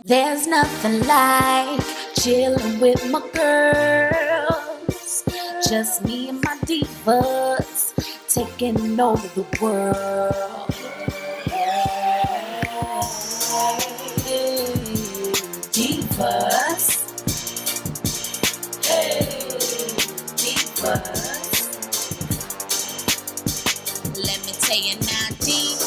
There's nothing like chilling with my girls. Just me and my divas taking over the world. Divas. Hey, divas. Let me tell you now, D-I-V-A-S.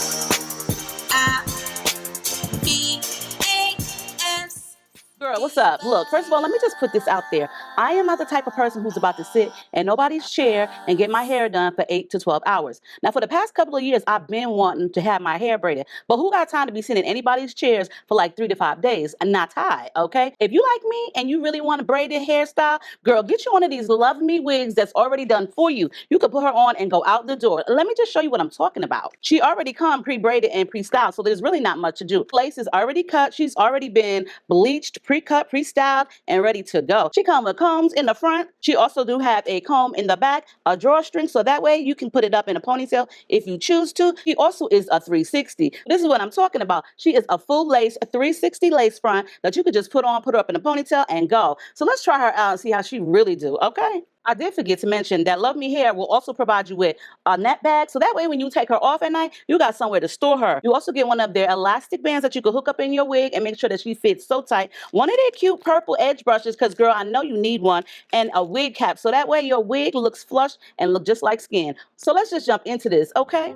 Girl, what's up? Look, first of all, let me just put this out there. I am not the type of person who's about to sit in nobody's chair and get my hair done for 8 to 12 hours. Now, for the past couple of years, I've been wanting to have my hair braided, but who got time to be sitting in anybody's chairs for like 3 to 5 days and not tied, okay? If you like me and you really want a braided hairstyle, girl, get you one of these Luvme wigs that's already done for you. You can put her on and go out the door. Let me just show you what I'm talking about. She already come pre-braided and pre-styled, so there's really not much to do. Lace is already cut. She's already been bleached, pre-cut, pre-styled, and ready to go. She comes with combs in the front. She also do have a comb in the back, a drawstring, so that way you can put it up in a ponytail if you choose to. She also is a 360. This is what I'm talking about. She is a full lace, a 360 lace front that you could just put on, put her up in a ponytail, and go. So let's try her out and see how she really do, okay? I did forget to mention that Luvme Hair will also provide you with a net bag, so that way when you take her off at night, you got somewhere to store her. You also get one of their elastic bands that you can hook up in your wig and make sure that she fits so tight. One of their cute purple edge brushes, because girl, I know you need one, and a wig cap, so that way your wig looks flush and look just like skin. So let's just jump into this, okay?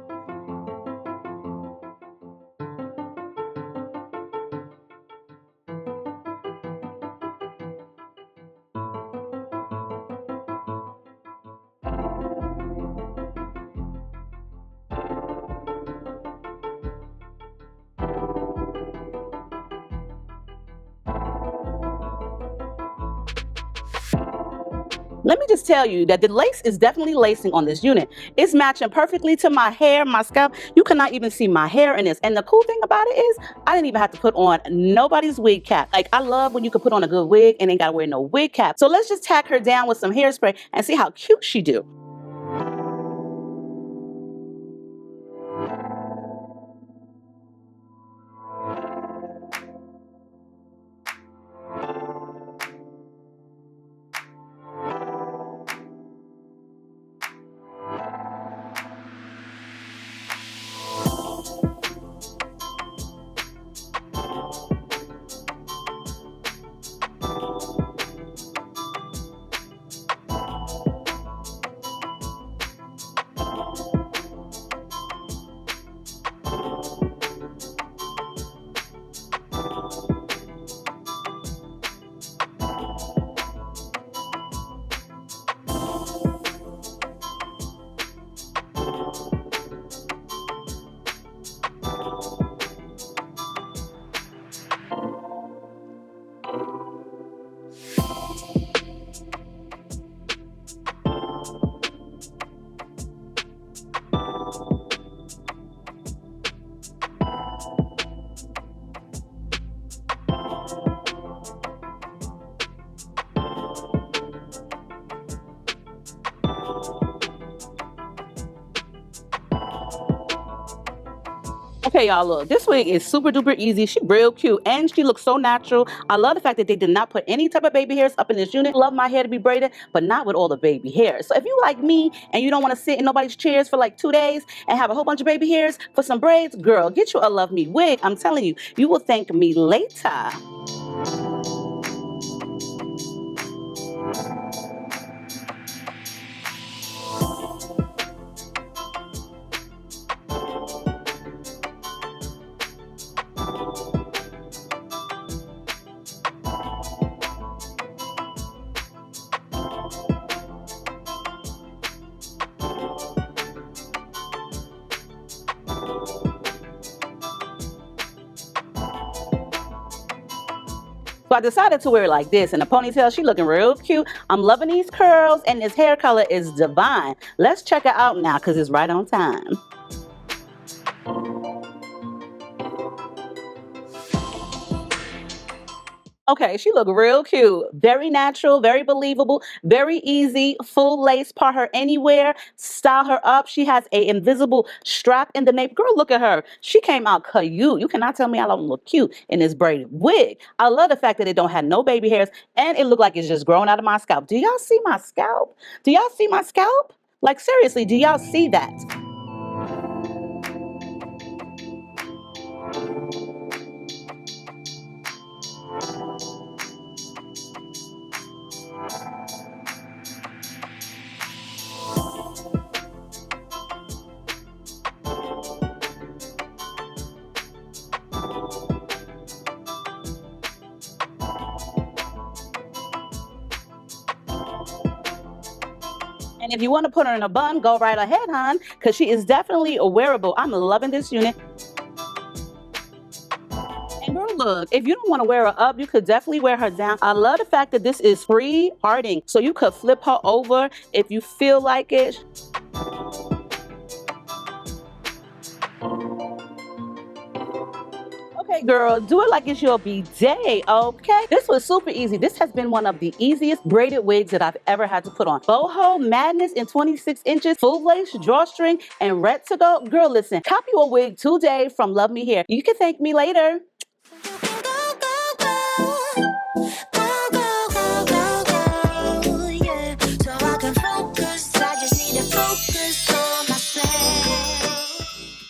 Let me just tell you that the lace is definitely lacing on this unit. It's matching perfectly to my hair, my scalp. You cannot even see my hair in this. And the cool thing about it is I didn't even have to put on nobody's wig cap. Like, I love when you can put on a good wig and ain't gotta wear no wig cap. So let's just tack her down with some hairspray and see how cute she do. Okay, y'all, look, this wig is super duper easy. She real cute and she looks so natural. I love the fact that they did not put any type of baby hairs up in this unit. Love my hair to be braided, but not with all the baby hairs. So if you like me and you don't want to sit in nobody's chairs for like 2 days and have a whole bunch of baby hairs for some braids, girl, get you a Luvme wig. I'm telling you, you will thank me later. So I decided to wear it like this in a ponytail. She looking real cute. I'm loving these curls and this hair color is divine. Let's check it out now because it's right on time. Okay, she look real cute. Very natural, very believable, very easy. Full lace, part her anywhere, style her up. She has a invisible strap in the nape. Girl, look at her. She came out cute. You cannot tell me I don't look cute in this braided wig. I love the fact that it don't have no baby hairs and it look like it's just growing out of my scalp. Do y'all see my scalp? Do y'all see my scalp? Like seriously, do y'all see that? And if you want to put her in a bun, go right ahead, hon, because she is definitely a wearable. I'm loving this unit. And girl, look, if you don't want to wear her up, you could definitely wear her down. I love the fact that this is free parting, so you could flip her over if you feel like it. Okay, girl, do it like it's your B-day, okay? This was super easy. This has been one of the easiest braided wigs that I've ever had to put on. Boho Madness in 26 inches, full lace, drawstring, and red to go. Girl, listen, copy your wig today from Luvme Hair. You can thank me later.